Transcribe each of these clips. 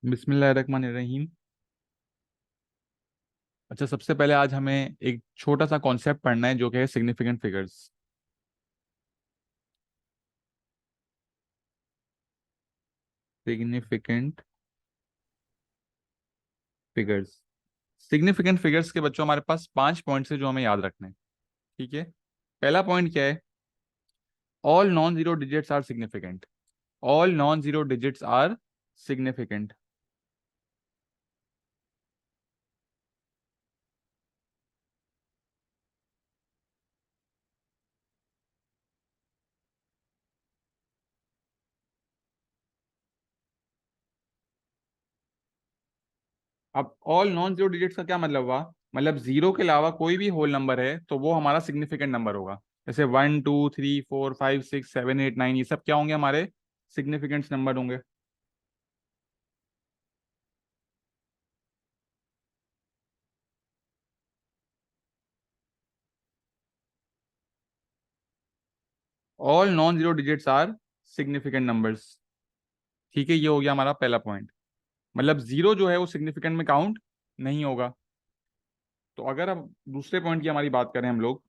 बिस्मिल्लाहिर्रहमानिर्रहीम। अच्छा, सबसे पहले आज हमें एक छोटा सा कॉन्सेप्ट पढ़ना है जो कि है significant figures. Significant figures. Significant figures के बच्चों हमारे पास 5 पॉइंट्स है जो हमें याद रखने हैं। ठीक है। पहला पॉइंट क्या है? All non zero digits are significant. All non zero digits are significant. अब ऑल नॉन जीरो डिजिट्स का क्या मतलब हुआ? मतलब जीरो के अलावा कोई भी होल नंबर है तो वो हमारा सिग्निफिकेंट नंबर होगा। जैसे 1 2 3 4 5 6 7 8 9, ये सब क्या होंगे? हमारे सिग्निफिकेंट नंबर होंगे। All non zero digits are significant numbers. ठीक है, ये हो गया हमारा पहला पॉइंट। मतलब जीरो जो है वो सिग्निफिकेंट में काउंट नहीं होगा। तो अगर अब दूसरे पॉइंट की हमारी बात करें हम लोग।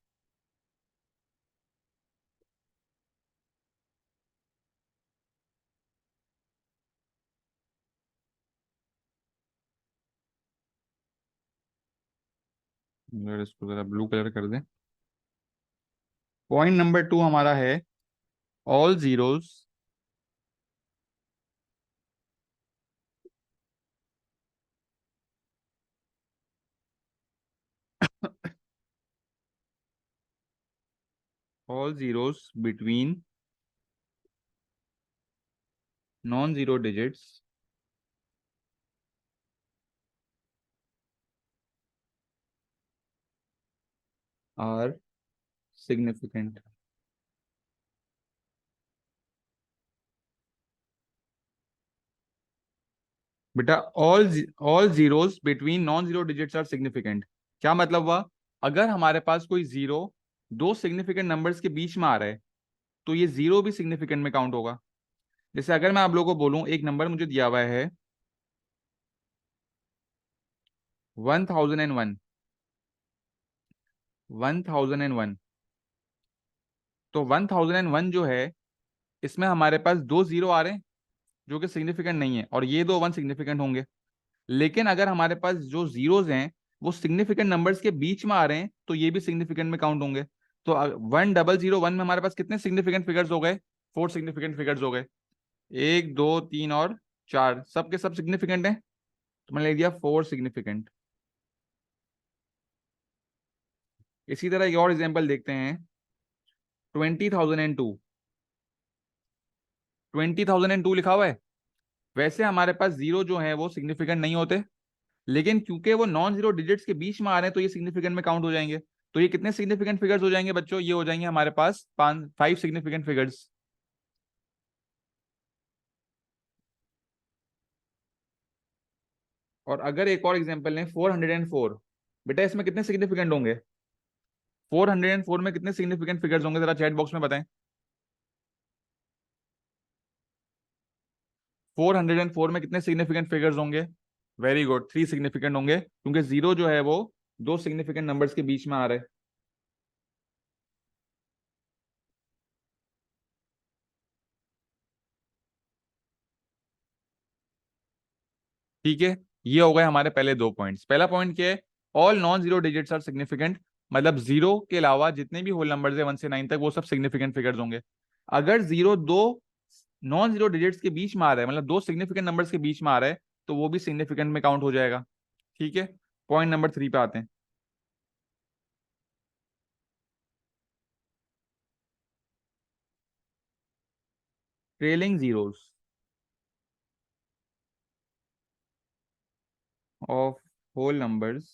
अगर इसको जरा ब्लू कलर कर दें। पॉइंट नंबर 2 हमारा है all zeros all zeros between non zero digits are significant. बेटा, all zeros between non zero digits are significant. क्या मतलब हुआ? अगर हमारे पास कोई जीरो दो सिग्निफिकेंट नंबर्स के बीच में आ रहा है तो ये जीरो भी सिग्निफिकेंट में काउंट होगा। जैसे अगर मैं आप लोगों को बोलूं, एक नंबर मुझे दिया हुआ है 1001। 1001। तो 1001 जो है, इसमें हमारे पास दो जीरो आ रहे हैं जो कि सिग्निफिकेंट नहीं है, और ये दो वन सिग्निफिकेंट होंगे। लेकिन अगर हमारे पास जो जीरोज हैं वो सिग्निफिकेंट नंबर्स के बीच में आ रहे हैं तो ये भी सिग्निफिकेंट में काउंट होंगे। तो 1001 में हमारे पास कितने सिग्निफिकेंट फिगर्स हो गए? फोर सिग्निफिकेंट फिगर्स हो गए। एक, दो, तीन और चार, सब के सब सिग्निफिकेंट हैं। तो मैंने लिख दिया फोर सिग्निफिकेंट। इसी तरह एक और एग्जाम्पल देखते हैं। 20,002। 20,002 लिखा हुआ है। वैसे हमारे पास जीरो जो है वो सिग्निफिकेंट नहीं होते, लेकिन क्योंकि वो नॉन जीरो डिजिट्स के बीच में आ रहे हैं तो ये सिग्निफिकेंट में काउंट हो जाएंगे। तो ये कितने सिग्निफिकेंट फिगर्स हो जाएंगे बच्चों? ये हो जाएंगे हमारे पास पांच, फाइव सिग्निफिकेंट फिगर्स। और अगर एक और एग्जांपल लें, 404। बेटा, इसमें कितने सिग्निफिकेंट होंगे? 404 में कितने सिग्निफिकेंट फिगर्स होंगे? जरा चैट बॉक्स में बताएं। 404 में कितने सिग्निफिकेंट फिगर्स होंगे? वेरी गुड, थ्री सिग्निफिकेंट होंगे, क्योंकि जीरो जो है वो दो सिग्निफिकेंट नंबर्स के बीच में आ रहा है। ठीक है, ये हो गए हमारे पहले दो पॉइंट्स। पहला पॉइंट क्या है? All non zero digits are significant. मतलब जीरो के अलावा जितने भी होल नंबर्स है 1 से 9 तक, वो सब सिग्निफिकेंट फिगर्स होंगे। अगर जीरो दो नॉन जीरो डिजिट्स के बीच में आ रहा है, मतलब दो सिग्निफिकेंट नंबर्स के बीच में आ रहा है, तो वो भी सिग्निफिकेंट में काउंट हो जाएगा। ठीक है। पॉइंट नंबर 3 पे आते हैं। Trailing zeros of whole numbers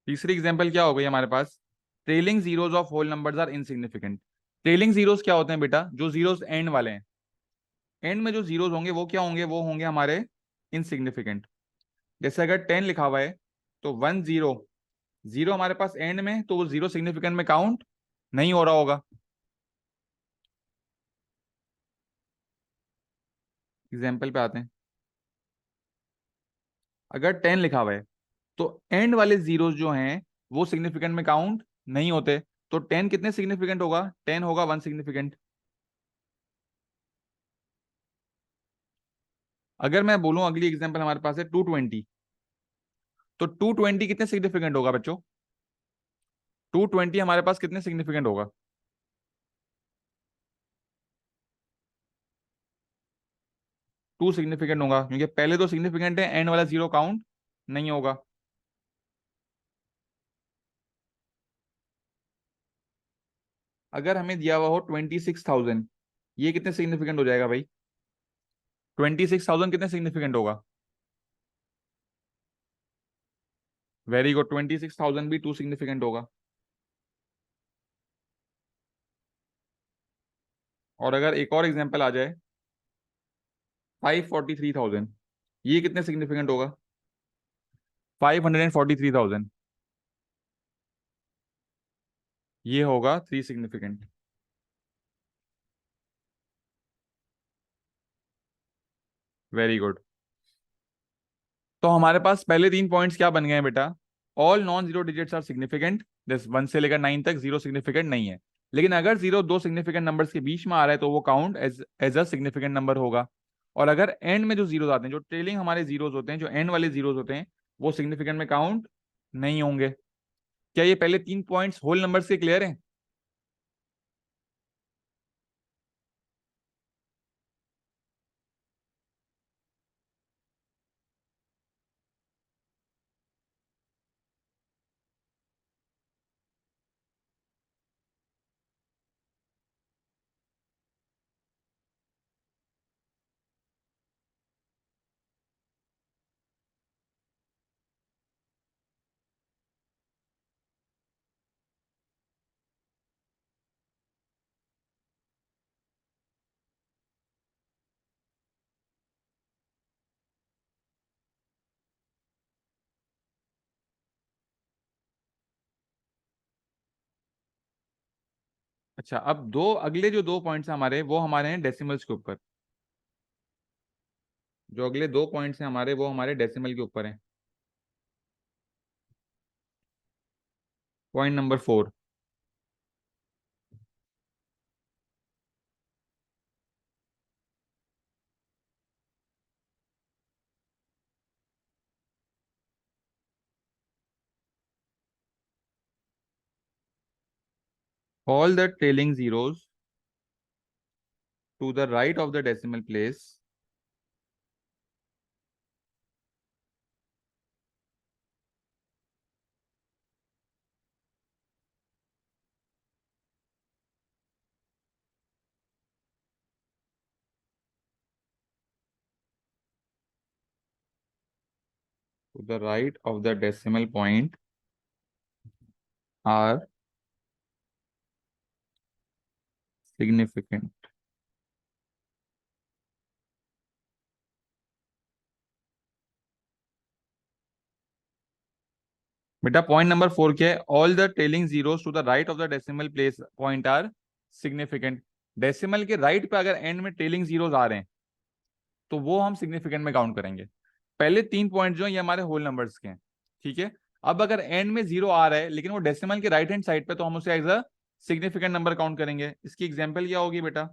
तीसरी एग्जांपल क्या हो गई हमारे पास? Trailing zeros of whole numbers are insignificant. Trailing zeros क्या होते हैं बेटा? जो जीरोस एंड वाले हैं। एंड में जो जीरोस होंगे वो क्या होंगे, वो होंगे हमारे इनसिग्निफिकेंट। जैसे अगर 10 लिखा हुआ है तो 10, जीरो हमारे पास एंड में, तो वो जीरो सिग्निफिकेंट में काउंट नहीं हो रहा होगा। एग्जाम्पल पे आते हैं। अगर 10 लिखा हुआ है तो एंड वाले जीरोस जो हैं वो सिग्निफिकेंट में काउंट नहीं होते। तो 10 कितने सिग्निफिकेंट होगा, 10 होगा 1 सिग्निफिकेंट। अगर मैं बोलूं अगली एग्जांपल हमारे पास है 220, तो 220 कितने सिग्निफिकेंट होगा बच्चों, 220 हमारे पास कितने सिग्निफिकेंट होगा, 2 सिग्निफिकेंट होगा, क्योंकि पहले तो सिग्निफिकेंट है, एंड वाला जीरो काउंट नहीं होगा। अगर हमें दिया हुआ हो 26,000, ये कितने सिग्निफिकेंट हो जाएगा भाई, 26,000 कितने सिग्निफिकेंट होगा। वेरी गुड, 26,000 भी 2 सिग्निफिकेंट होगा। और अगर एक और एग्जांपल आ जाए 543,000, ये कितने सिग्निफिकेंट होगा, 543,000, ये होगा 3 सिग्निफिकेंट। Very good. तो हमारे पास पहले 3 पॉइंट्स क्या बन गए हैं बेटा, all non zero digits are significant, this 1 से लेकर 9 तक जीरो सिग्निफिकेंट नहीं है। लेकिन अगर जीरो दो सिग्निफिकेंट नंबर्स के बीच में आ रहा है तो वो count as as a significant number होगा। और अगर एंड में जो जीरोस आते हैं, जो ट्रेलिंग हमारे जीरोस होते हैं, जो एंड वाले जीरोस होते हैं, वो सिग्निफिकेंट में काउंट नहीं होंगे। क्या ये पहले 3 पॉइंट्स होल नंबर्स के क्लियर है। अच्छा, अब दो अगले जो 2 पॉइंट्स हमारे वो हमारे हैं डेसिमल्स के ऊपर। जो अगले 2 पॉइंट्स हैं हमारे वो हमारे डेसिमल के ऊपर हैं। Point number 4, all the trailing zeros to the right of the decimal place to the right of the decimal point are significant। बेटा पॉइंट नंबर 4 क्या है, all the trailing zeros to the right of the decimal place point are significant. Decimal के right पे अगर and में trailing zeros आ रहे हैं तो वो हम सिग्निफिकेंट में काउंट करेंगे। पहले 3 पॉइंट जो है ये हमारे होल नंबर्स के हैं, ठीक है। अब अगर एंड में जीरो आ रहा है लेकिन वो डेसिमल के राइट हैंड साइड पे, तो हम उसे as a significant number count करेंगे। इसकी एग्जांपल क्या होगी बेटा,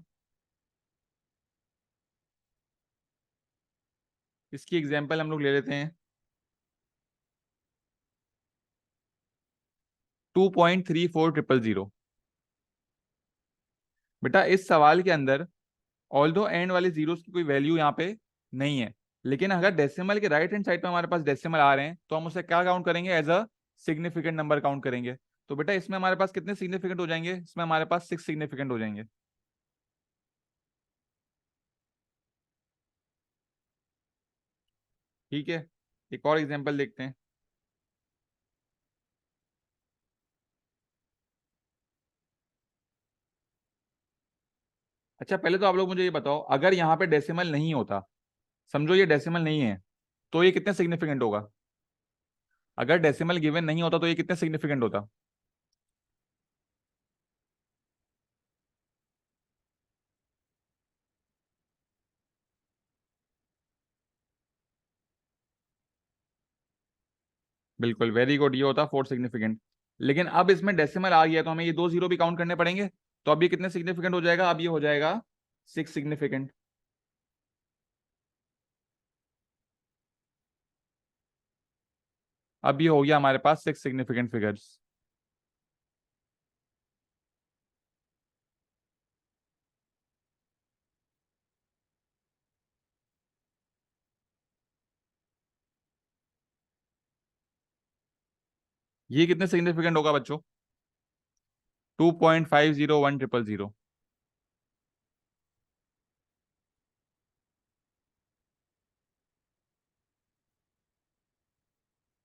इसकी एग्जांपल हम लोग ले लेते हैं 2.3400। बेटा इस सवाल के अंदर ऑल्दो एंड वाले जीरोस की कोई वैल्यू यहाँ पे नहीं है, लेकिन अगर डेसिमल के राइट हैंड साइड पे हमारे पास डेसिमल आ रहे हैं तो हम उसे क्या काउंट करेंगे, as a significant number count करेंगे। तो बेटा इसमें हमारे पास कितने सिग्निफिकेंट हो जाएंगे, इसमें हमारे पास 6 सिग्निफिकेंट हो जाएंगे। ठीक है, एक और एग्जांपल देखते हैं। अच्छा पहले तो आप लोग मुझे ये बताओ, अगर यहाँ पे डेसिमल नहीं होता, समझो ये डेसिमल नहीं है, तो ये कितने सिग्निफिकेंट होगा? अगर डेसिमल गिवन नहीं होता तो ये कितने सिग्निफिकेंट होता? बिल्कुल, वेरी गुड, ये होता फोर सिग्निफिकेंट। लेकिन अब इसमें डेसिमल आ गया तो हमें ये दो जीरो भी काउंट करने पड़ेंगे। तो अब ये कितने सिग्निफिकेंट हो जाएगा? अब ये हो जाएगा सिक्स सिग्निफिकेंट। अब ये हो गया हमारे पास सिक्स सिग्निफिकेंट फिगर्स। ये कितने सिग्निफिकेंट होगा बच्चों? 2.50100।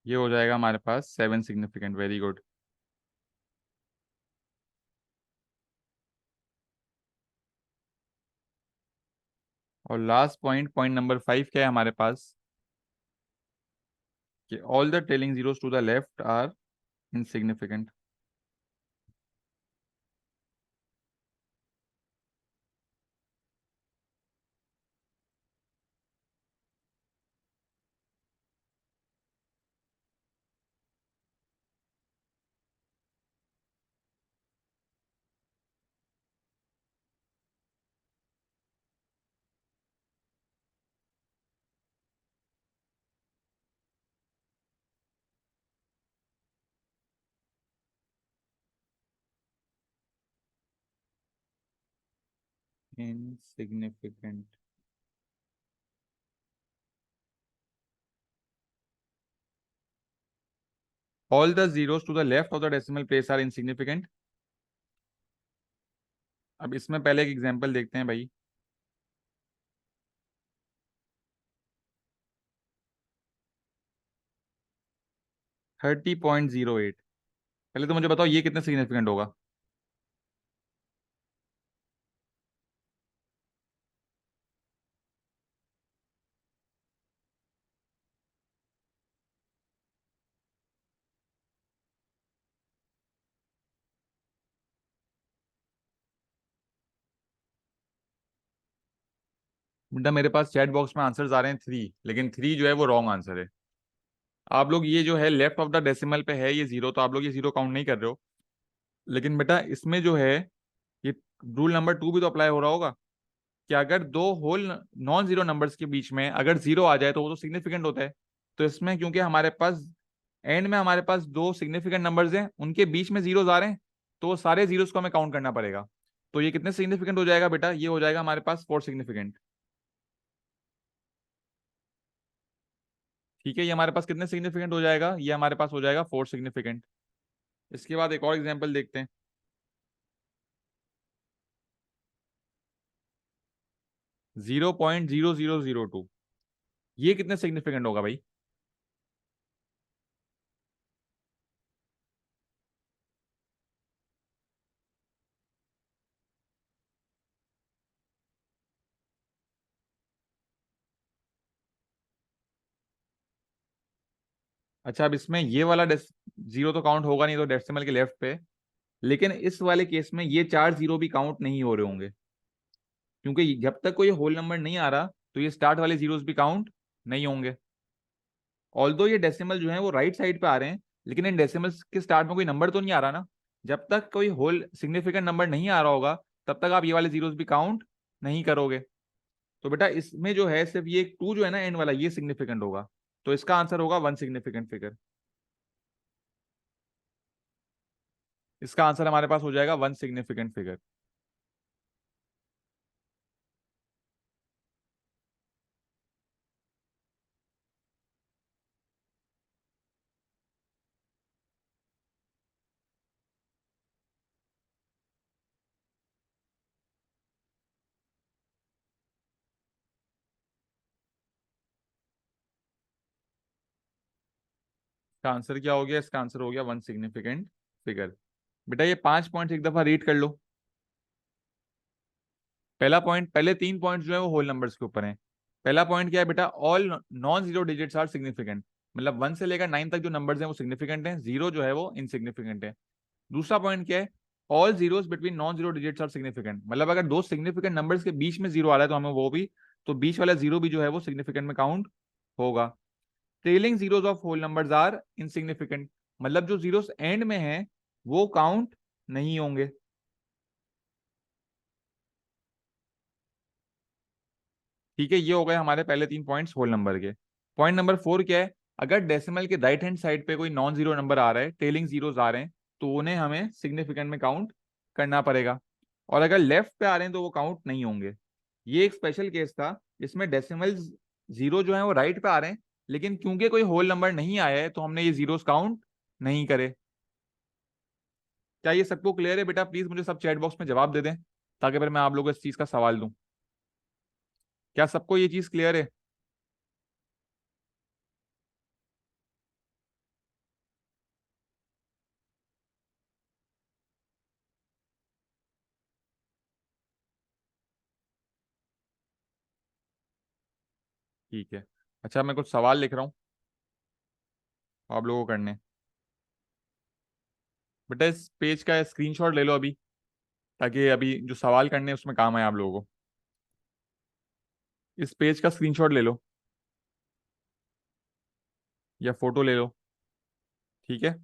ये हो जाएगा हमारे पास सेवन सिग्निफिकेंट। Very good. और लास्ट पॉइंट, पॉइंट नंबर 5 क्या है हमारे पास? कि all the trailing zeros to the left are insignificant. Insignificant. All the zeros to the left of the decimal place are insignificant. अब इसमें पहले एक एग्जांपल देखते हैं भाई। 30.08। पहले तो मुझे बताओ ये कितने सिग्निफिकेंट होगा? बेटा मेरे पास चैट बॉक्स में आंसर्स आ रहे हैं थ्री, लेकिन थ्री जो है वो रॉन्ग आंसर है। आप लोग ये जो है लेफ्ट ऑफ द डेसिमल पे है ये जीरो, तो आप लोग ये जीरो काउंट नहीं कर रहे हो। लेकिन बेटा इसमें जो है ये रूल नंबर टू भी तो अप्लाई हो रहा होगा कि अगर दो होल नॉन जीरो नंबर्स के बीच में अगर जीरो आ जाए तो वो तो सिग्निफिकेंट होता है। तो इसमें क्योंकि हमारे पास एंड में हमारे पास दो सिग्निफिकेंट नंबर्स हैं, उनके बीच में जीरोस आ रहे हैं, तो वो सारे जीरोस को हमें काउंट करना पड़ेगा। तो ये कितने सिग्निफिकेंट हो जाएगा बेटा? ये हो जाएगा हमारे पास फोर सिग्निफिकेंट। ठीक है, ये हमारे पास कितने सिग्निफिकेंट हो जाएगा? ये हमारे पास हो जाएगा फोर सिग्निफिकेंट। इसके बाद एक और एग्जांपल देखते हैं। 0.0002। ये कितने सिग्निफिकेंट होगा भाई? अच्छा अब इसमें ये वाला जीरो तो काउंट होगा नहीं, तो डेसिमल के लेफ्ट पे। लेकिन इस वाले केस में ये चार जीरो भी काउंट नहीं हो रहे होंगे, क्योंकि जब तक कोई होल नंबर नहीं आ रहा तो ये स्टार्ट वाले जीरोस भी काउंट नहीं होंगे। ऑल्दो ये डेसिमल जो है वो राइट साइड पे आ रहे हैं, लेकिन इन डेसिमल्स के स्टार्ट में कोई नंबर तो नहीं आ रहा ना। जब तक कोई होल सिग्निफिकेंट नंबर नहीं आ रहा होगा तब तक आप ये वाले जीरोस भी काउंट नहीं करोगे। तो बेटा इसमें जो है सिर्फ ये टू जो है ना एंड वाला, ये सिग्निफिकेंट होगा। तो इसका आंसर होगा वन सिग्निफिकेंट फिगर। इसका आंसर हमारे पास हो जाएगा वन सिग्निफिकेंट फिगर। इसका आंसर क्या हो गया? इसका आंसर हो गया वन सिग्निफिकेंट फिगर। बेटा ये पांच पॉइंट्स एक दफा रीड कर लो। पहला पॉइंट, पहले तीन पॉइंट जो है वो होल नंबर्स के ऊपर हैं। पहला पॉइंट क्या है बेटा, all non zero digits are significant, मतलब 1 से लेकर 9 तक जो नंबर्स हैं वो सिग्निफिकेंट हैं, जीरो जो है वो इनसिग्निफिकेंट है। दूसरा पॉइंट क्या है, all zeros between non zero digits are significant, मतलब अगर दो सिग्निफिकेंट नंबर्स के बीच में जीरो आ रहा है तो हमें वो भी, तो बीच वाला जीरो भी जो है वो सिग्निफिकेंट में काउंट होगा। Trailing zeros of whole numbers are insignificant, मतलब जो जीरोस एंड में है वो काउंट नहीं होंगे। ठीक है, ये हो गए हमारे पहले तीन पॉइंट्स होल नंबर के। पॉइंट नंबर 4 क्या है, अगर डेसिमल के राइट हैंड साइड पे कोई नॉन जीरो नंबर आ रहा है, टेलिंग जीरोस आ रहे हैं, तो उन्हें हमें सिग्निफिकेंट में काउंट करना पड़ेगा, और अगर लेफ्ट पे आ रहे हैं तो वो काउंट नहीं होंगे। ये एक स्पेशल केस था जिसमें डेसिमल जीरो जो है वो राइट पे आ रहे हैं, लेकिन क्योंकि कोई होल नंबर नहीं आया है तो हमने ये जीरोस काउंट नहीं करे। क्या ये सबको क्लियर है बेटा? प्लीज मुझे सब चैट बॉक्स में जवाब दे दें, ताकि फिर मैं आप लोगों को इस चीज का सवाल दूं। क्या सबको ये चीज क्लियर है? ठीक है। अच्छा, मैं कुछ सवाल लिख रहा हूँ आप लोगों को करने। बेटा इस पेज का स्क्रीनशॉट ले लो अभी, ताकि अभी जो सवाल करने हैं उसमें काम आए आप लोगों को। इस पेज का स्क्रीनशॉट ले लो या फोटो ले लो। ठीक है।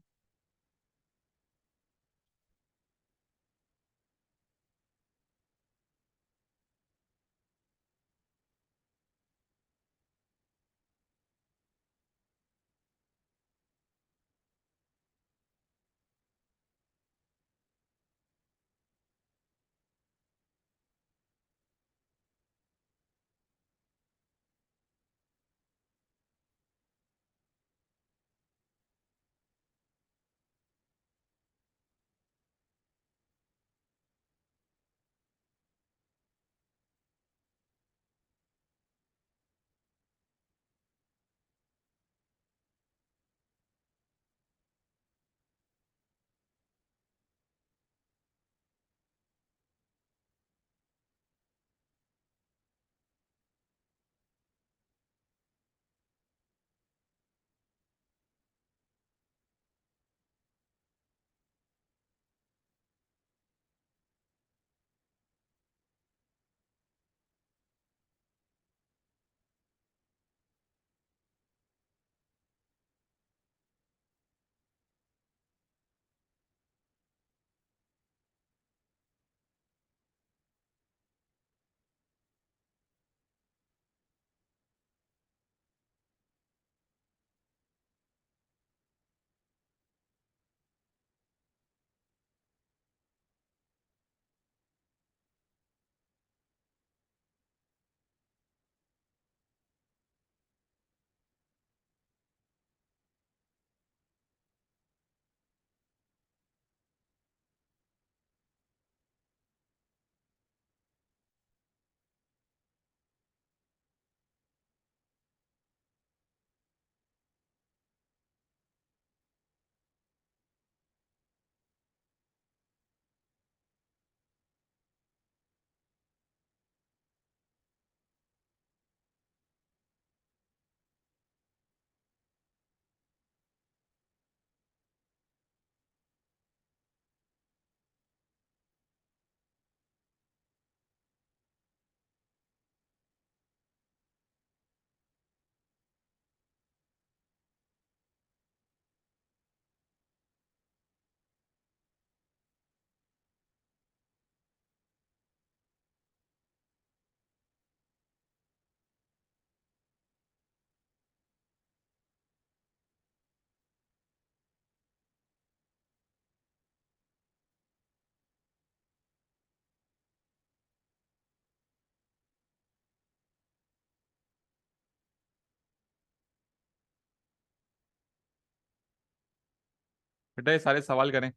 बेटा ये सारे सवाल करें,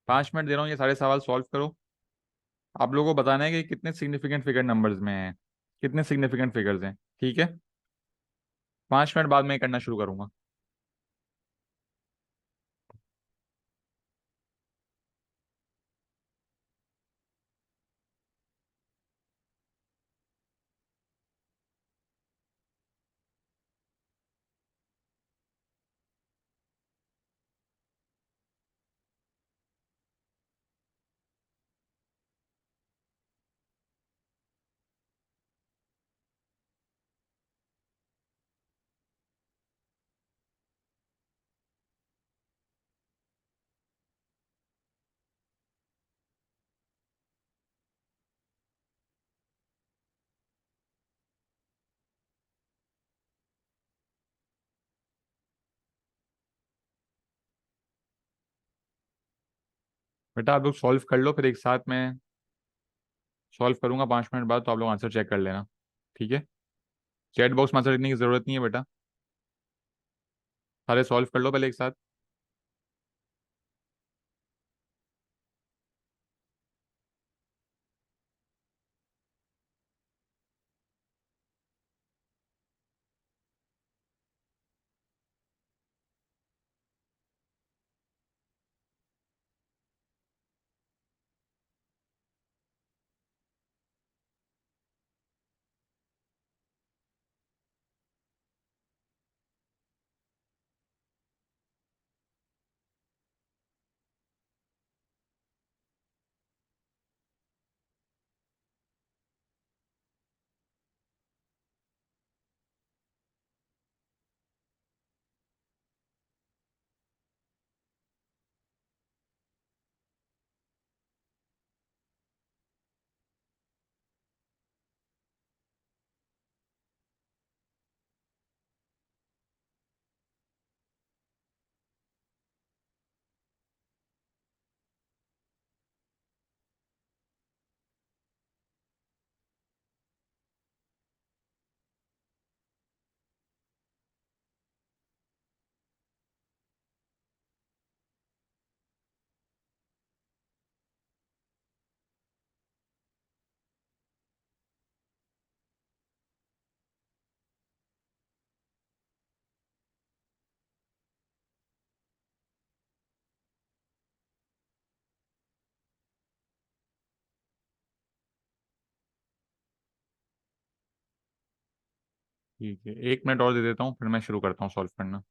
5 मिनट दे रहा हूँ, ये सारे सवाल सॉल्व करो। आप लोगों को बताना है कि कितने सिग्निफिकेंट फिगर नंबर्स में हैं, कितने सिग्निफिकेंट फिगर्स हैं। ठीक है, 5 मिनट बाद मैं ये करना शुरू करूंगा। बेटा आप लोग सॉल्व कर लो, फिर एक साथ में सॉल्व करूंगा 5 मिनट बाद, तो आप लोग आंसर चेक कर लेना। ठीक है। चैट बॉक्स में आंसर लिखने की जरूरत नहीं है बेटा, सारे सॉल्व कर लो पहले एक साथ। ठीक है, 1 मिनट और दे देता हूँ, फिर मैं शुरू करता हूँ सॉल्व करना।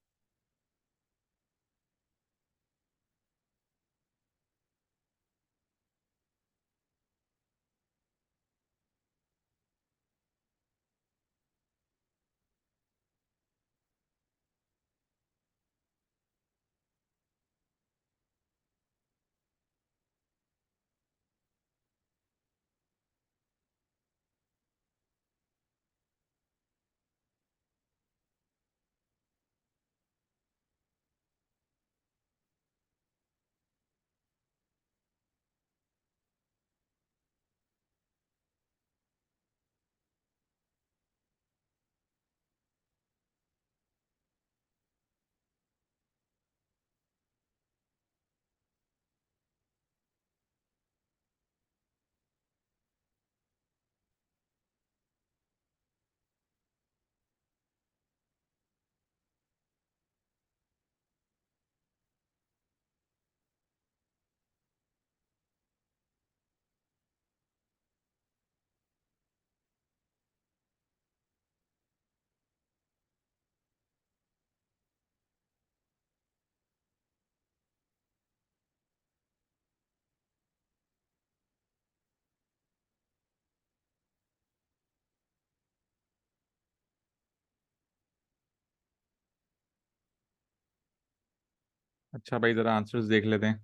अच्छा भाई, जरा आंसर्स देख लेते हैं।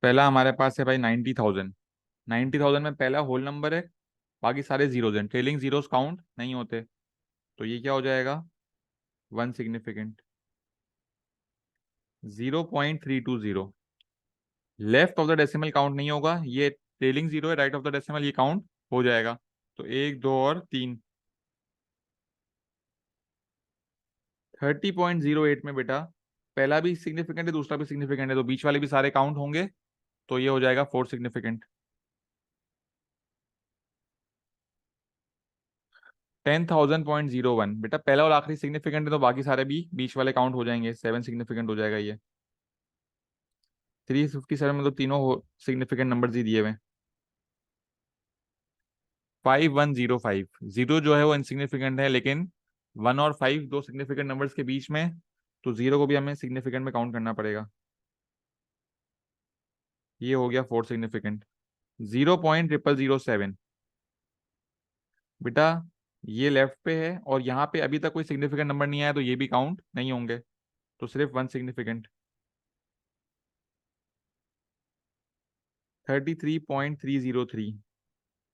पहला हमारे पास है भाई 90,000। 90,000 में पहला होल नंबर है, बाकी सारे जीरोज हैं, ट्रेलिंग जीरोस काउंट नहीं होते। तो ये क्या हो जाएगा, one significant. 0.320। Left of the decimal count नहीं होगा, ये ट्रेलिंग जीरो है, राइट ऑफ द डेसिमल ये काउंट हो जाएगा। तो 1, 2 और 3। 30.08 में बेटा पहला भी सिग्निफिकेंट है, दूसरा भी सिग्निफिकेंट है, तो बीच वाले भी सारे काउंट होंगे। तो ये हो जाएगा फोर्थ सिग्निफिकेंट। 10,000.01 बेटा पहला और आखिरी सिग्निफिकेंट है, तो बाकी सारे भी बीच वाले काउंट हो जाएंगे, 7 सिग्निफिकेंट हो जाएगा ये। 357 में तो तीनों सिग्निफिकेंट नंबर ही दिए हुए। 5105, जीरो जो है वो इनसिग्निफिकेंट है, लेकिन 1 और 5 दो सिग्निफिकेंट नंबर्स के बीच में, तो जीरो को भी हमें सिग्निफिकेंट में काउंट करना पड़ेगा। ये हो गया फोर्थ सिग्निफिकेंट। 0.0007 बेटा ये लेफ्ट पे है, और यहाँ पे अभी तक कोई सिग्निफिकेंट नंबर नहीं आया, तो ये भी काउंट नहीं होंगे, तो सिर्फ वन सिग्निफिकेंट। 33.303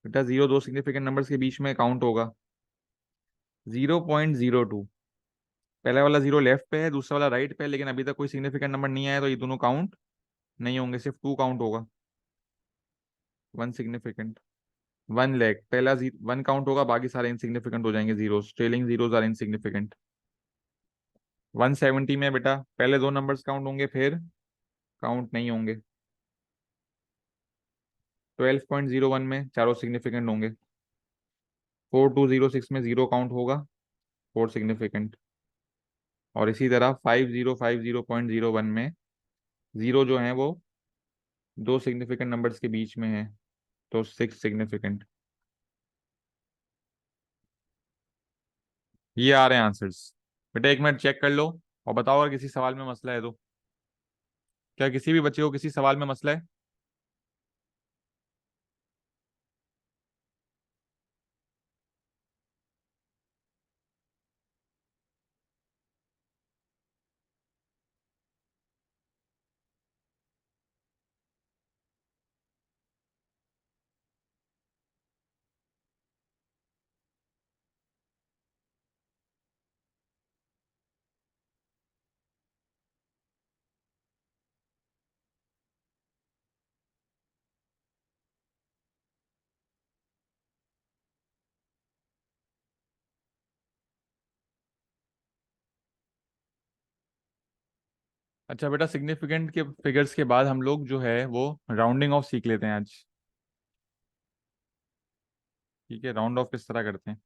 बेटा जीरो दो सिग्निफिकेंट नंबर्स के बीच में काउंट होगा। 0.02 पहला वाला जीरो लेफ्ट पे है, दूसरा वाला राइट पे है, लेकिन अभी तक कोई सिग्निफिकेंट नंबर नहीं आया, तो ये दोनों काउंट नहीं होंगे, सिर्फ 2 काउंट होगा। 1 सिग्निफिकेंट, 1 लाख, पहला 1 काउंट होगा, बाकी सारे इनसिग्निफिकेंट हो जाएंगे, zeros, trailing zeros are insignificant. 170 में बेटा पहले 2 नंबर्स काउंट होंगे, फिर काउंट नहीं होंगे। 12.01 में चारों सिग्निफिकेंट होंगे। 4206 में 0 काउंट होगा, 4 सिग्निफिकेंट। और इसी तरह 5050.01 में जीरो जो है वो 2 सिग्निफिकेंट नंबर्स के बीच में है, तो 6 सिग्निफिकेंट। ये आ रहे हैं आंसर्स। बेटा 1 मिनट चेक कर लो और बताओ अगर किसी सवाल में मसला है तो। क्या किसी भी बच्चे को किसी सवाल में मसला है? अच्छा बेटा, सिग्निफिकेंट के फिगर्स के बाद हम लोग जो है वो राउंडिंग ऑफ सीख लेते हैं आज। ठीक है, राउंड ऑफ किस तरह करते हैं।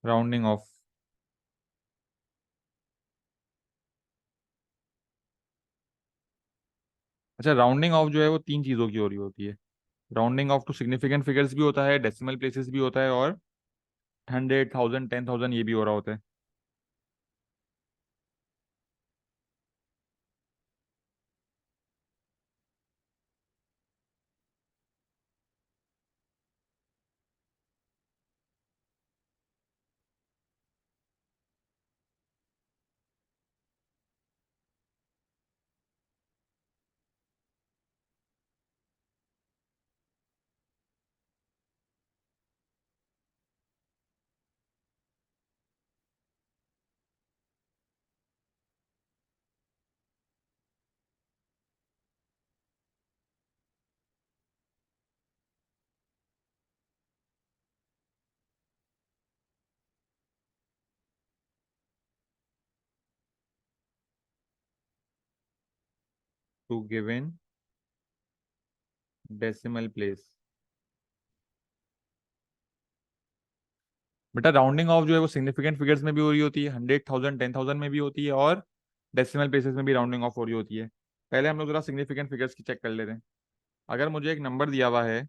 Rounding off. अच्छा, राउंडिंग ऑफ जो है वो 3 चीज़ों की हो रही होती है। Rounding off to significant figures भी होता है, डेसिमल प्लेसेस भी होता है, और 100, 1000, 10,000 ये भी हो रहा होता है। To given decimal place. बेटा राउंडिंग ऑफ जो है वो सिग्निफिकेंट फिगर्स में भी हो रही होती है, 100, 1000, 10,000 में भी होती है, और डेसिमल प्लेसेस में भी राउंडिंग ऑफ हो रही होती है। पहले हम लोग जरा सिग्निफिकेंट फिगर्स की चेक कर लेते हैं। अगर मुझे एक नंबर दिया हुआ है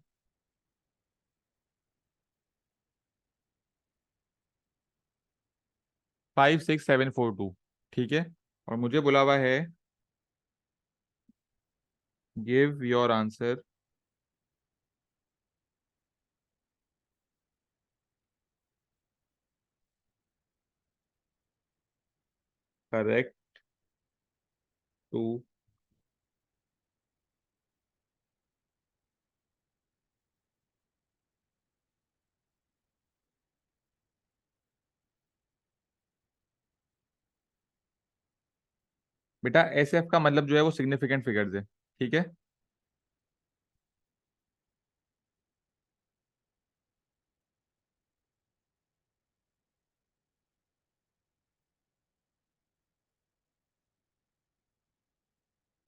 56742, ठीक है, और मुझे बोला हुआ है give your answer correct to. बेटा एस एफ का मतलब जो है वो सिग्निफिकेंट फिगर्स है, ठीक है।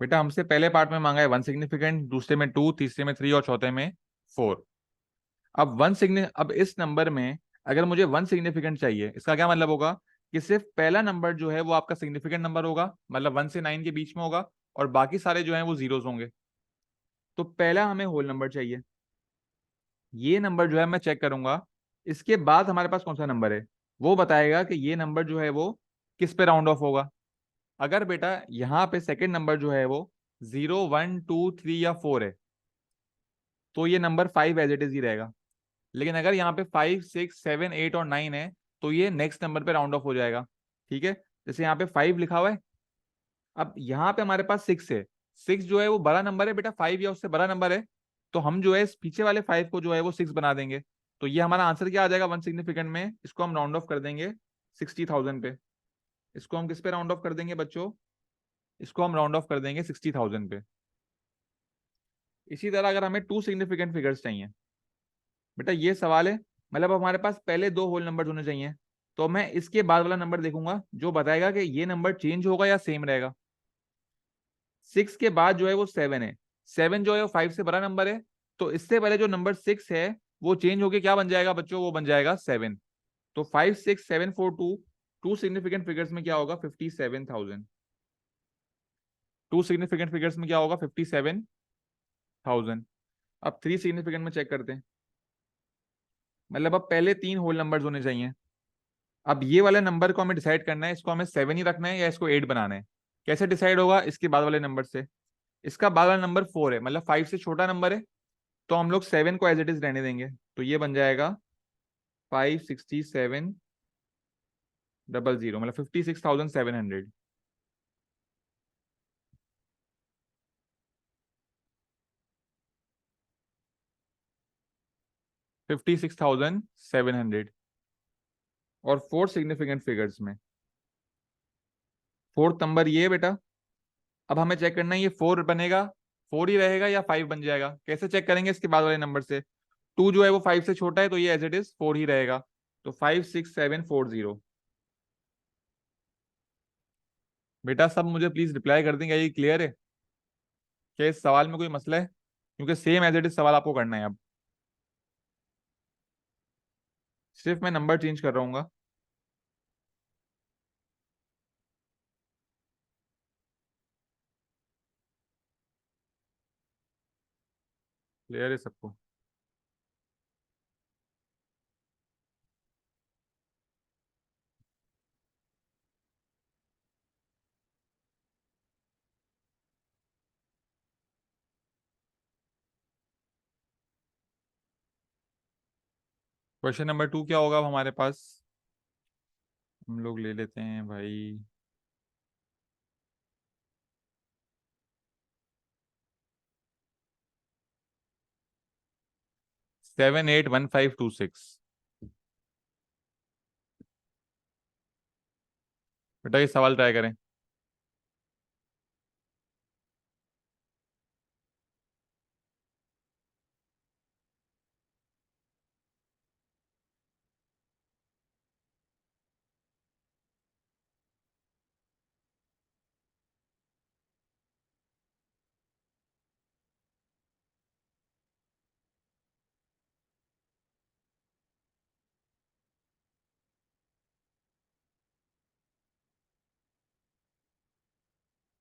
बेटा हमसे पहले पार्ट में मांगा है 1 सिग्निफिकेंट, दूसरे में 2, तीसरे में 3 और चौथे में 4। अब इस नंबर में अगर मुझे 1 सिग्निफिकेंट चाहिए, इसका क्या मतलब होगा कि सिर्फ पहला नंबर जो है वो आपका सिग्निफिकेंट नंबर होगा, मतलब 1 से 9 के बीच में होगा, और बाकी सारे जो है वो जीरोस होंगे। तो पहला हमें होल नंबर चाहिए। ये नंबर जो है मैं चेक करूंगा, इसके बाद हमारे पास कौन सा नंबर है वो बताएगा कि ये नंबर जो है वो किस पे राउंड ऑफ होगा। अगर बेटा यहाँ पे सेकंड नंबर जो है वो 0, 1, 2, 3 या 4 है, तो ये नंबर 5 एज इट इज ही रहेगा। लेकिन अगर यहाँ पे 5, 6, 7, 8 और 9 है, तो ये नेक्स्ट नंबर पे राउंड ऑफ हो जाएगा। ठीक है, जैसे यहाँ पे 5 लिखा हुआ है, अब यहाँ पे हमारे पास 6 है। 6 जो है वो बड़ा नंबर है बेटा, 5 या उससे बड़ा नंबर है, तो हम जो है इस पीछे वाले 5 को जो है वो 6 बना देंगे। तो ये हमारा आंसर क्या आ जाएगा वन सिग्निफिकेंट में, इसको हम राउंड ऑफ कर देंगे 60,000 पे। इसको हम किस पे राउंड ऑफ कर देंगे बच्चों, इसको हम राउंड ऑफ कर देंगे 60,000 पे। इसी तरह अगर हमें टू सिग्निफिकेंट फिगर्स चाहिए, बेटा ये सवाल है, मतलब हमारे पास पहले दो होल नंबर होने चाहिए, तो मैं इसके बाद वाला नंबर देखूंगा जो बताएगा कि ये नंबर चेंज होगा या सेम रहेगा। 6 के बाद जो है वो 7 है, 7 जो है वो 5 से बड़ा नंबर है, तो इससे पहले जो नंबर 6 है वो चेंज होके क्या बन जाएगा बच्चों, वो बन जाएगा 7। तो 5 6 7 4 2, टू सिग्निफिकेंट फिगर्स में क्या होगा 57,000। टू सिग्निफिकेंट फिगर्स में क्या होगा 57,000। अब थ्री सिग्निफिकेंट में चेक करते हैं, मतलब अब पहले तीन होल नंबर्स होने चाहिए। अब ये वाले नंबर को हमें डिसाइड करना है, इसको हमें 7 ही रखना है या इसको 8 बनाना है। कैसे डिसाइड होगा, इसके बाद वाले नंबर से। इसका बाद वाला नंबर 4 है, मतलब 5 से छोटा नंबर है, तो हम लोग 7 को एज इट इज रहने देंगे। तो ये बन जाएगा 56700, मतलब 56,700। 56,700। और फोर्थ सिग्निफिकेंट फिगर्स में फोर्थ नंबर ये है बेटा। अब हमें चेक करना है ये 4 बनेगा, 4 ही रहेगा या 5 बन जाएगा। कैसे चेक करेंगे, इसके बाद वाले नंबर से। 2 जो है वो 5 से छोटा है, तो ये एज इट इज 4 ही रहेगा। तो 56740। बेटा सब मुझे प्लीज रिप्लाई कर देंगे, ये क्लियर है? क्या इस सवाल में कोई मसला है, क्योंकि सेम एज इट इज सवाल आपको करना है अब, सिर्फ मैं नंबर चेंज कर रहा हूँ। क्लियर है सबको? क्वेश्चन नंबर 2 क्या होगा अब हमारे पास, हम लोग ले लेते हैं भाई। 781526। बेटा ये सवाल ट्राई करें।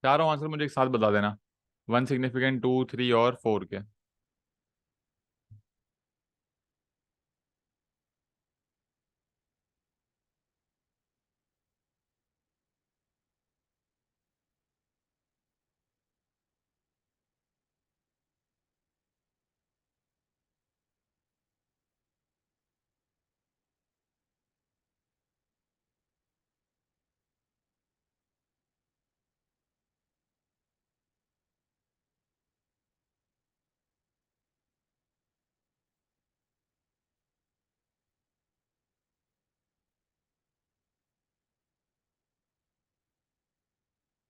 चारों आंसर मुझे एक साथ बता देना, वन सिग्निफिकेंट, 2 3 और 4 के।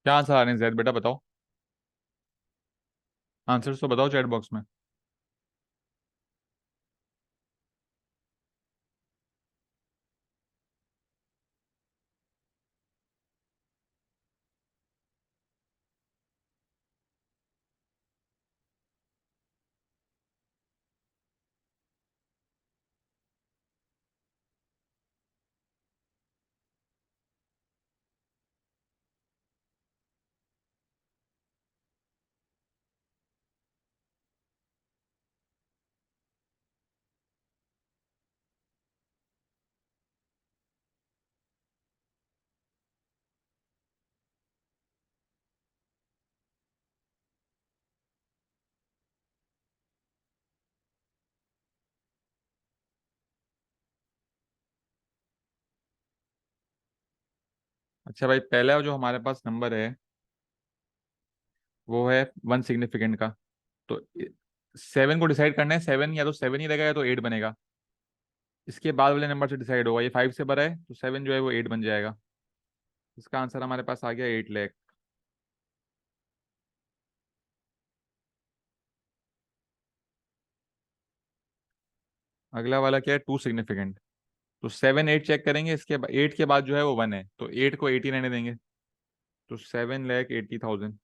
क्या आंसर आ रहे हैं जैद, बेटा बताओ, आंसर तो बताओ चैट बॉक्स में। अच्छा भाई, पहला जो हमारे पास नंबर है वो है वन सिग्निफिकेंट का। तो 7 को डिसाइड करना है, 7 या तो 7 ही रहेगा या तो 8 बनेगा। इसके बाद वाले नंबर से डिसाइड होगा, ये 5 से भरा है तो 7 जो है वो 8 बन जाएगा। इसका आंसर हमारे पास आ गया 8 लाख। अगला वाला क्या है, टू सिग्निफिकेंट। तो 7 8 चेक करेंगे, इसके 8 के बाद जो है वो 1 है, तो 8 को 80 रहने देंगे। तो 7,80,000।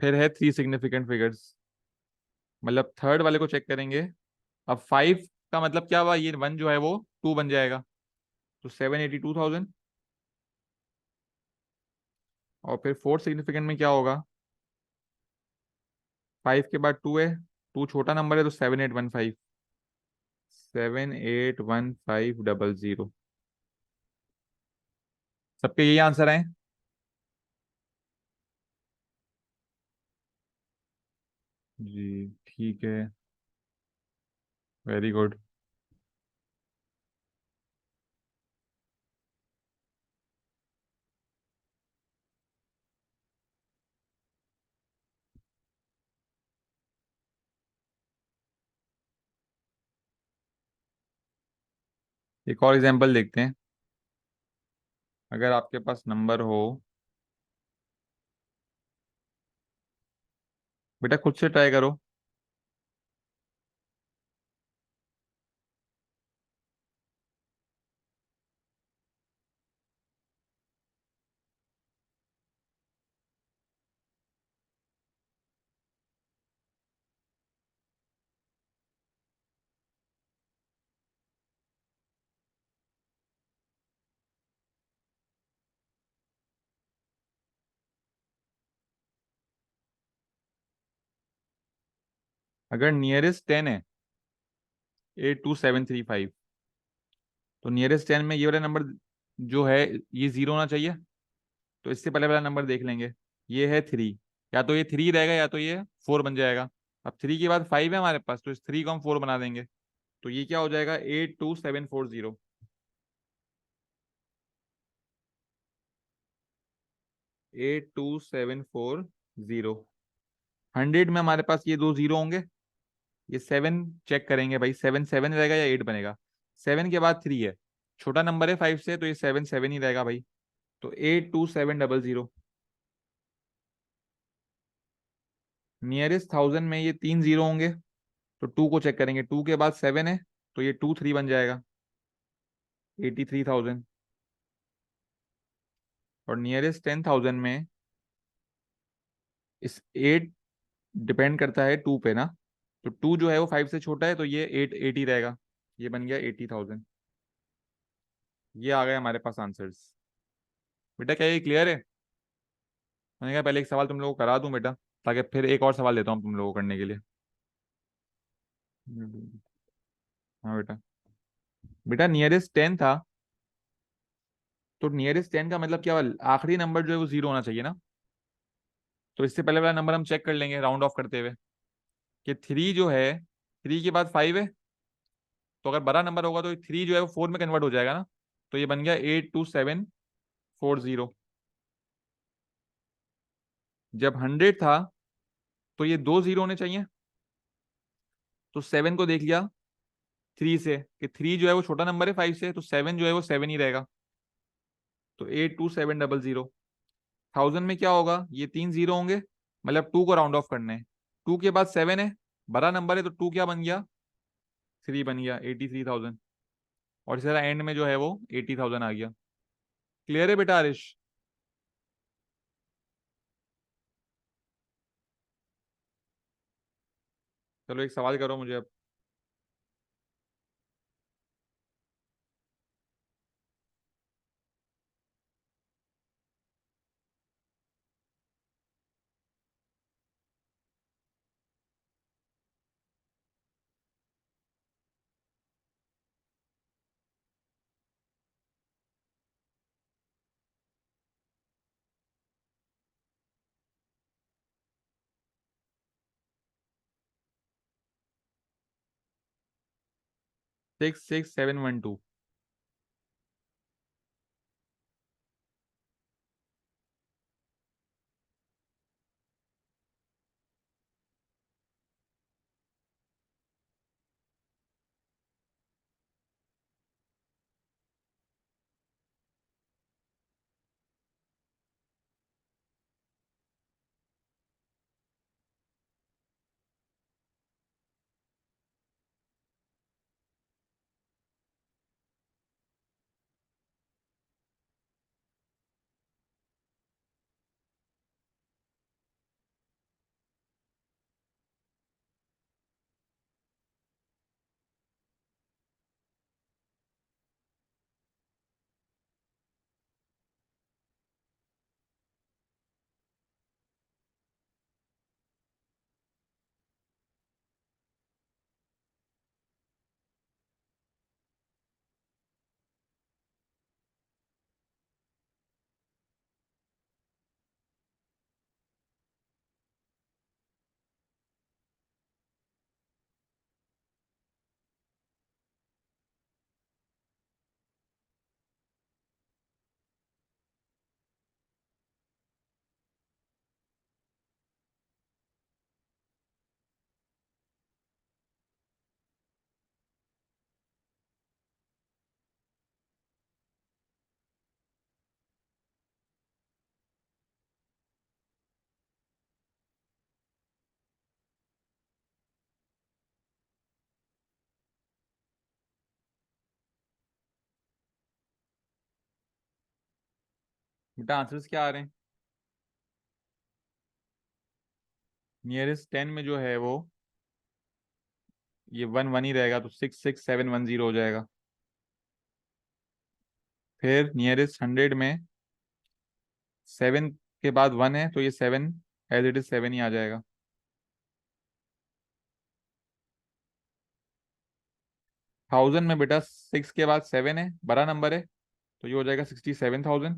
फिर है थ्री सिग्निफिकेंट फिगर्स, मतलब थर्ड वाले को चेक करेंगे। अब 5 का मतलब क्या हुआ, ये 1 जो है वो 2 बन जाएगा। तो 7,82,000। और फिर फोर्थ सिग्निफिकेंट में क्या होगा, 5 के बाद 2 है, 2 छोटा नंबर है तो 7,815। 7,81500। सबके यही आंसर है। जी ठीक है, वेरी गुड। एक और एग्जांपल देखते हैं। अगर आपके पास नंबर हो, बेटा खुद से ट्राई करो। अगर नियरेस्ट 10 है, 82735, तो नियरेस्ट 10 में ये वाला नंबर जो है ये जीरो होना चाहिए। तो इससे पहले वाला नंबर देख लेंगे। ये है 3, या तो ये 3 रहेगा या तो ये 4 बन जाएगा। अब 3 के बाद 5 है हमारे पास, तो इस 3 को हम 4 बना देंगे। तो ये क्या हो जाएगा, 82740। 82740। 100 में हमारे पास ये दो जीरो होंगे। ये 7 चेक करेंगे भाई, 7 7 रहेगा या 8 बनेगा। 7 के बाद 3 है, छोटा नंबर है 5 से, तो ये 7 7 ही रहेगा भाई। तो 82700। नियरेस्ट 1000 में ये 3 जीरो होंगे, तो 2 को चेक करेंगे, 2 के बाद 7 है, तो ये 2 3 बन जाएगा। 83,000। और नियरेस्ट 10,000 में इस 8 डिपेंड करता है 2 पे ना, तो 2 जो है वो 5 से छोटा है, तो ये 880 रहेगा। ये बन गया 80,000। ये आ गए हमारे पास आंसर्स। बेटा क्या ये क्लियर है? मैंने कहा पहले एक सवाल तुम लोगों को करा दूं बेटा, ताकि फिर एक और सवाल देता हूँ तुम लोगों को करने के लिए। हाँ बेटा। बेटा नियरेस्ट 10 था, तो नियरेस्ट 10 का मतलब क्या हुआ, आखिरी नंबर जो है वो जीरो होना चाहिए ना। तो इससे पहले वाला नंबर हम चेक कर लेंगे राउंड ऑफ करते हुए, कि 3 जो है, 3 के बाद 5 है, तो अगर बड़ा नंबर होगा तो 3 जो है वो 4 में कन्वर्ट हो जाएगा ना। तो ये बन गया 82740। जब 100 था, तो ये दो जीरो होने चाहिए। तो 7 को देख लिया 3 से, कि 3 जो है वो छोटा नंबर है 5 से, तो 7 जो है वो 7 ही रहेगा। तो 82700। 1000 में क्या होगा, ये 3 जीरो होंगे, मतलब 2 को राउंड ऑफ करना है। 2 के बाद 7 है, बड़ा नंबर है, तो 2 क्या बन गया, 3 बन गया, 83,000। और इस तरह एंड में जो है वो 80,000 आ गया। क्लियर है बेटा आरिश? चलो एक सवाल करो मुझे अब। 66712। बेटा आंसर्स क्या आ रहे हैं? नियरेस्ट 10 में जो है वो ये 1 1 ही रहेगा, तो 66710 हो जाएगा। फिर नियरेस्ट 100 में 7 के बाद 1 है, तो ये 7 एज इट इज 7 ही आ जाएगा। 1000 में बेटा 6 के बाद 7 है, बड़ा नंबर है, तो ये हो जाएगा 67,000।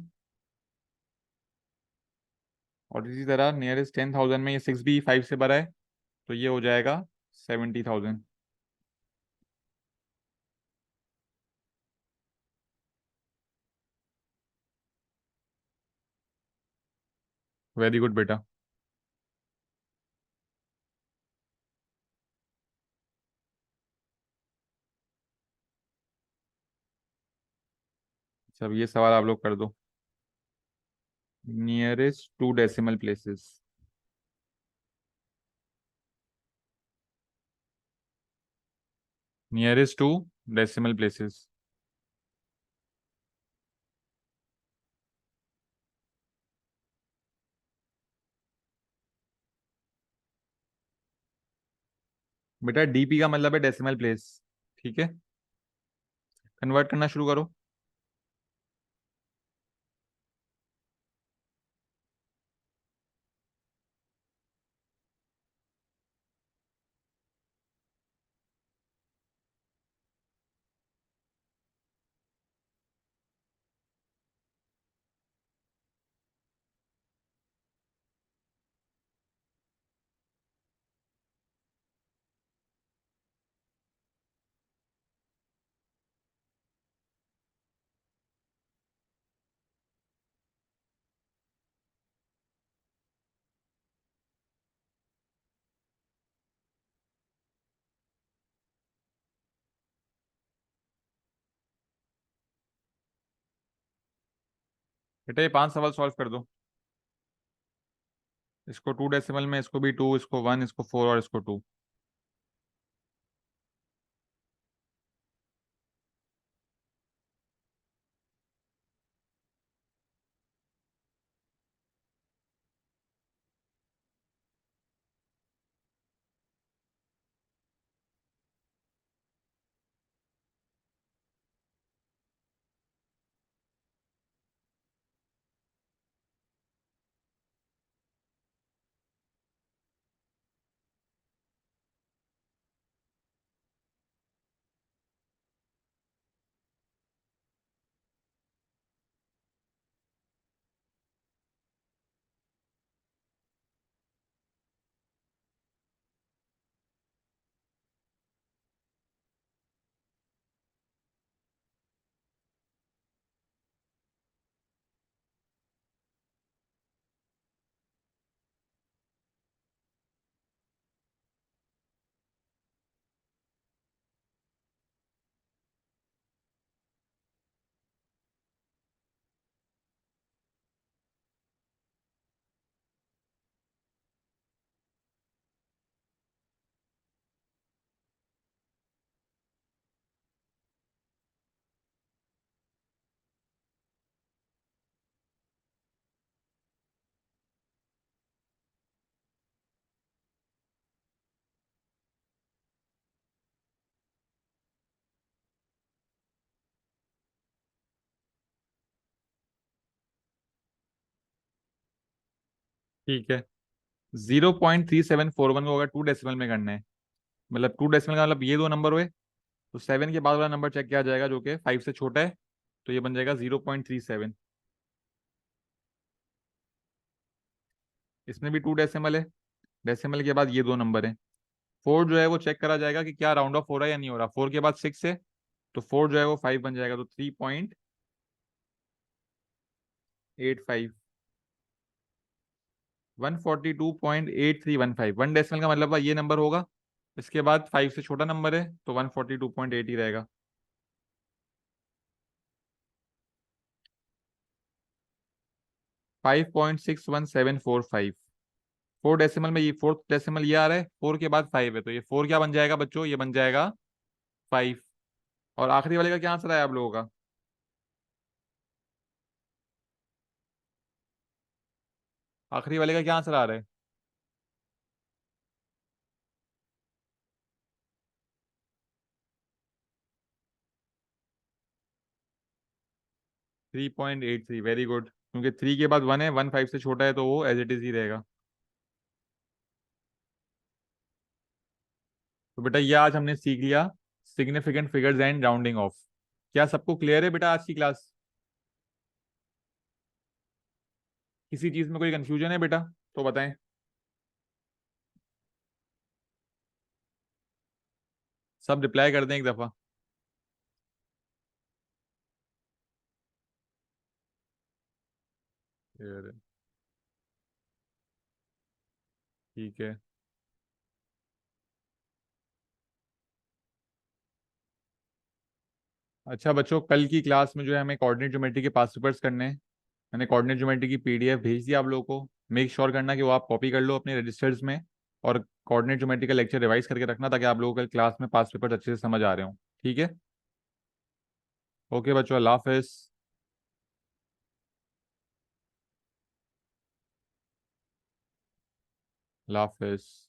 और इसी तरह नियरेस्ट 10,000 में ये 6 भी 5 से बड़ा है, तो ये हो जाएगा 70,000। वेरी गुड बेटा। सब ये सवाल आप लोग कर दो। Nearest two decimal places. Nearest two decimal places. बेटा डीपी का मतलब है डेसिमल प्लेस। ठीक है, कन्वर्ट करना शुरू करो। बेटा ये 5 सवाल सॉल्व कर दो। इसको 2 डेसिमल में, इसको भी 2, इसको 1, इसको 4 और इसको 2। ठीक है, 0.3741 को अगर 2 डेसिमल में करना है, मतलब 2 डेसिमल का मतलब ये दो नंबर हुए, तो 7 के बाद वाला नंबर चेक किया जाएगा जो कि 5 से छोटा है, तो ये बन जाएगा 0.37। इसमें भी 2 डेसिमल है, डेसिमल के बाद ये दो नंबर है। 4 जो है वो चेक करा जाएगा कि क्या राउंड ऑफ हो रहा है या नहीं हो रहा। 4 के बाद 6 है, तो 4 जो है वो 5 बन जाएगा, तो 3.85। 142.8315, 1 डेसिमल का मतलब ये नंबर होगा। इसके बाद 5 से छोटा नंबर है, तो 142.8 ही रहेगा। 5.61745। 4 डेसिमल में ये फोर्थ डेसिमल ये आ रहा है, 4 के बाद 5 है, तो ये 4 क्या बन जाएगा बच्चों, ये बन जाएगा 5। और आखिरी वाले का क्या आंसर आया आप लोगों का? आखिरी वाले का क्या आंसर आ रहा है? 3.83, वेरी गुड, क्योंकि 3 के बाद 1 है, 1 5 से छोटा है, तो वो एज इट इज ही रहेगा। तो बेटा ये आज हमने सीख लिया significant figures and rounding off. क्या सबको क्लियर है बेटा आज की क्लास? किसी चीज में कोई कंफ्यूजन है बेटा तो बताएं। सब रिप्लाई कर दें एक दफा। Clear है। ठीक है। अच्छा बच्चों, कल की क्लास में जो है हमें कोऑर्डिनेट ज्योमेट्री के पास पेपर्स करने हैं। मैंने कोऑर्डिनेट ज्योमेट्री की पीडीएफ भेज दी आप लोगों को। मेक श्योर करना कि वो आप कॉपी कर लो अपने रजिस्टर्स में। और कोऑर्डिनेट ज्योमेट्री का लेक्चर रिवाइज करके रखना, ताकि आप लोगों को कल क्लास में पास पेपर्स अच्छे से समझ आ रहे हो। ठीक है। ओके बच्चों, अल्लाह हाफिज। अल्लाह हाफिज।